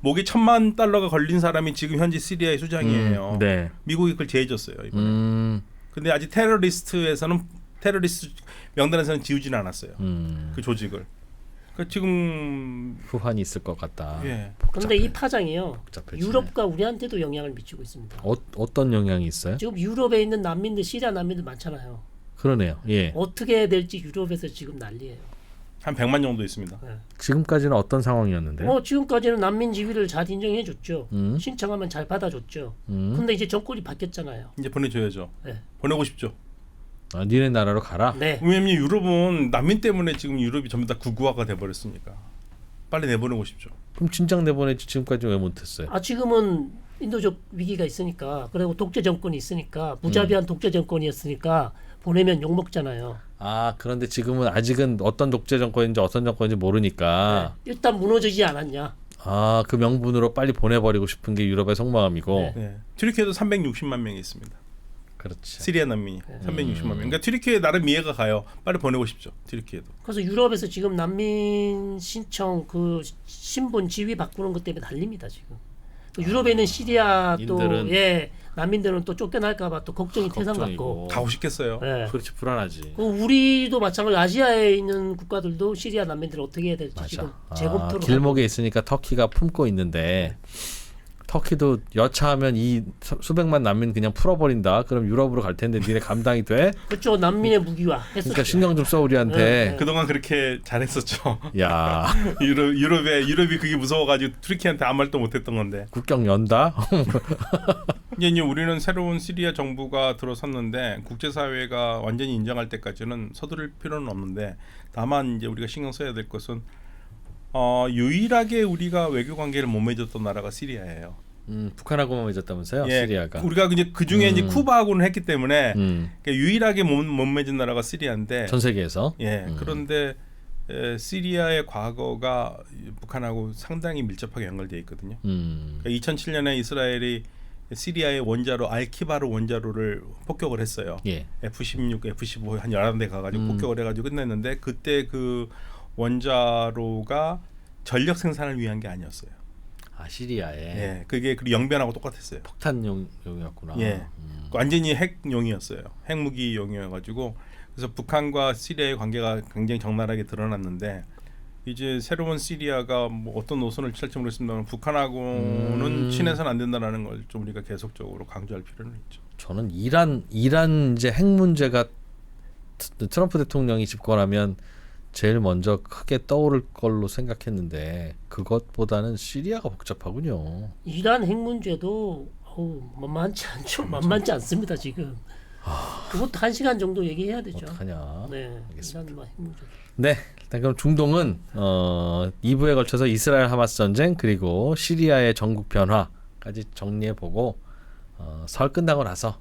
Speaker 2: 목에 1,000만 달러가 걸린 사람이 지금 현재 시리아의 수장이에요.
Speaker 3: 네.
Speaker 2: 미국이 그걸 제해줬어요 이번에. 근데 아직 테러리스트 명단에서는 지우지는 않았어요. 그 조직을. 그러니까 지금
Speaker 3: 후환이 있을 것 같다.
Speaker 2: 예.
Speaker 1: 그런데 이 파장이요.
Speaker 3: 복잡해지네.
Speaker 1: 유럽과 우리한테도 영향을 미치고 있습니다.
Speaker 3: 어떤 영향이 있어요?
Speaker 1: 지금 유럽에 있는 난민들, 시리아 난민들 많잖아요.
Speaker 3: 그러네요. 예.
Speaker 1: 어떻게 해야 될지 유럽에서 지금 난리예요.
Speaker 2: 한 100만 정도 있습니다.
Speaker 3: 지금까지는 어떤 상황이었는데요?
Speaker 1: 지금까지는 난민 지위를 잘 인정해 줬죠. 신청하면 잘 받아줬죠. 근데 이제 정권이 바뀌었잖아요.
Speaker 2: 이제 보내줘야죠.
Speaker 1: 네.
Speaker 2: 보내고 싶죠.
Speaker 3: 니네 나라로 가라.
Speaker 1: 네.
Speaker 2: 왜냐면 유럽은 난민 때문에 지금 유럽이 전부 다 극우화가 돼버렸으니까 빨리 내보내고 싶죠.
Speaker 3: 그럼 진작 내보내지 지금까지 왜 못했어요?
Speaker 1: 지금은 인도적 위기가 있으니까 그리고 독재 정권이 있으니까 무자비한 독재 정권이었으니까 보내면 욕 먹잖아요.
Speaker 3: 그런데 지금은 아직은 어떤 독재 정권인지 어떤 정권인지 모르니까
Speaker 1: 일단 무너지지 않았냐.
Speaker 3: 그 명분으로 빨리 보내버리고 싶은 게 유럽의 속마음이고.
Speaker 2: 네. 튀르키예도 360만 명이 있습니다.
Speaker 3: 그렇지.
Speaker 2: 시리아 난민이 360만 명. 그러니까 튀르키예 나름 이해가 가요. 빨리 보내고 싶죠. 튀르키예도.
Speaker 1: 그래서 유럽에서 지금 난민 신청 그 신분 지위 바꾸는 것 때문에 난립니다 지금. 유럽에 있는 시리아 또 난민들은 또 쫓겨날까봐 또 걱정이 태산 같고.
Speaker 2: 가고 싶겠어요.
Speaker 1: 예.
Speaker 3: 그렇지 불안하지.
Speaker 1: 우리도 마찬가지로 아시아에 있는 국가들도 시리아 난민들을 어떻게 해야 될지 지금 재검토를
Speaker 3: 길목에 있으니까 터키가 품고 있는데 터키도 여차하면 이 수백만 난민 그냥 풀어버린다. 그럼 유럽으로 갈 텐데 니네 감당이 돼?
Speaker 1: 그렇죠. 난민의 무기화 했었죠.
Speaker 3: 그러니까 신경 좀 써 우리한테.
Speaker 2: 그동안 그렇게 잘했었죠.
Speaker 3: 야
Speaker 2: 유럽이 그게 무서워가지고 튀르키예한테 아무 말도 못했던 건데.
Speaker 3: 국경 연다?
Speaker 2: 이제 우리는 새로운 시리아 정부가 들어섰는데 국제사회가 완전히 인정할 때까지는 서두를 필요는 없는데 다만 이제 우리가 신경 써야 될 것은 유일하게 우리가 외교 관계를 못 맺었던 나라가 시리아예요.
Speaker 3: 북한하고만 맺었다면서요? 시리아가.
Speaker 2: 우리가 이제 그 중에 이제 쿠바하고는 했기 때문에 그러니까 유일하게 못 맺은 나라가 시리아인데.
Speaker 3: 전 세계에서.
Speaker 2: 그런데 시리아의 과거가 북한하고 상당히 밀접하게 연결되어 있거든요. 그러니까 2007년에 이스라엘이 시리아의 원자로 알키바르 원자로를 폭격을 했어요. F-16, F-15 한 11대 가가지고 폭격을 해가지고 끝냈는데 그때 그 원자로가 전력 생산을 위한 게 아니었어요.
Speaker 3: 시리아에.
Speaker 2: 그게 영변하고 똑같았어요.
Speaker 3: 폭탄용이었구나.
Speaker 2: 완전히 핵용이었어요. 핵무기용이어가지고 그래서 북한과 시리아의 관계가 굉장히 적나라하게 드러났는데 이제 새로운 시리아가 뭐 어떤 노선을 취할지 모르겠습니다만 북한하고는 친해서는 안 된다라는 걸 좀 우리가 계속적으로 강조할 필요는 있죠.
Speaker 3: 저는 이란 이제 핵 문제가 트럼프 대통령이 집권하면 제일 먼저 크게 떠오를 걸로 생각했는데 그것보다는 시리아가 복잡하군요.
Speaker 1: 이란 핵 문제도 만만치 않죠. 만만치 않습니다 지금. 그것도 1시간 정도 얘기해야 되죠.
Speaker 3: 어떡하냐.
Speaker 1: 네,
Speaker 3: 알겠습니다.
Speaker 1: 이란 핵 문제.
Speaker 3: 네, 일단 그럼 중동은 2부에 걸쳐서 이스라엘 하마스 전쟁 그리고 시리아의 전국 변화까지 정리해보고 설 끝나고 나서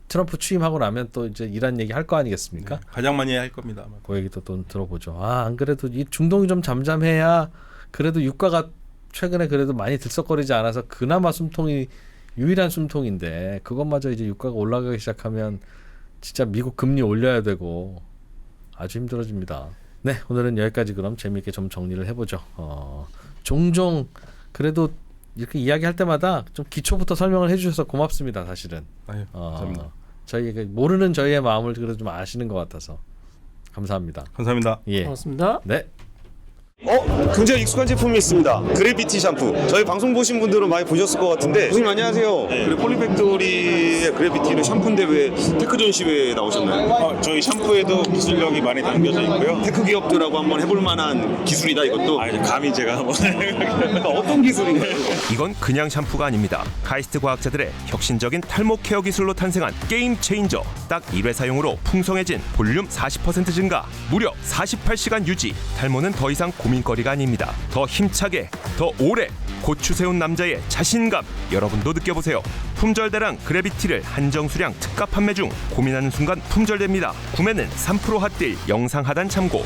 Speaker 3: 트럼프 취임하고 나면 또 이제 이란 얘기 할 거 아니겠습니까?
Speaker 2: 가장 많이 할 겁니다. 아마.
Speaker 3: 그 얘기도 또 들어보죠. 안 그래도 이 중동이 좀 잠잠해야 그래도 유가가 최근에 그래도 많이 들썩거리지 않아서 그나마 유일한 숨통인데 그것마저 이제 유가가 올라가기 시작하면 진짜 미국 금리 올려야 되고 아주 힘들어집니다. 네, 오늘은 여기까지 그럼 재미있게 좀 정리를 해보죠. 종종 그래도 이렇게 이야기할 때마다 좀 기초부터 설명을 해주셔서 고맙습니다. 사실은.
Speaker 2: 감사합니다.
Speaker 3: 저희가 모르는 저희의 마음을 그래도 좀 아시는 것 같아서 감사합니다.
Speaker 2: 감사합니다.
Speaker 1: 고맙습니다.
Speaker 3: 네.
Speaker 4: 굉장히 익숙한 제품이 있습니다. 그래비티 샴푸. 저희 방송 보신 분들은 많이 보셨을 것 같은데 교수님 안녕하세요. 그리고 폴리팩토리의 그래비티는 샴푸인데 왜 테크존 시회에 나오셨나요?
Speaker 5: 저희 샴푸에도 기술력이 많이 담겨져 있고요.
Speaker 4: 테크 기업들하고 한번 해볼 만한 기술이다 이것도.
Speaker 5: 감히 제가 한번
Speaker 4: 그러니까 어떤 기술인가요?
Speaker 6: 이건 그냥 샴푸가 아닙니다. 카이스트 과학자들의 혁신적인 탈모 케어 기술로 탄생한 게임 체인저. 딱 1회 사용으로 풍성해진 볼륨 40% 증가, 무려 48시간 유지. 탈모는 더 이상 고민거리가 아닙니다. 더 힘차게, 더 오래 고추 세운 남자의 자신감 여러분도 느껴보세요. 품절대랑 그래비티를 한정 수량 특가 판매 중. 고민하는 순간 품절됩니다. 구매는 3% 핫딜 영상 하단 참고.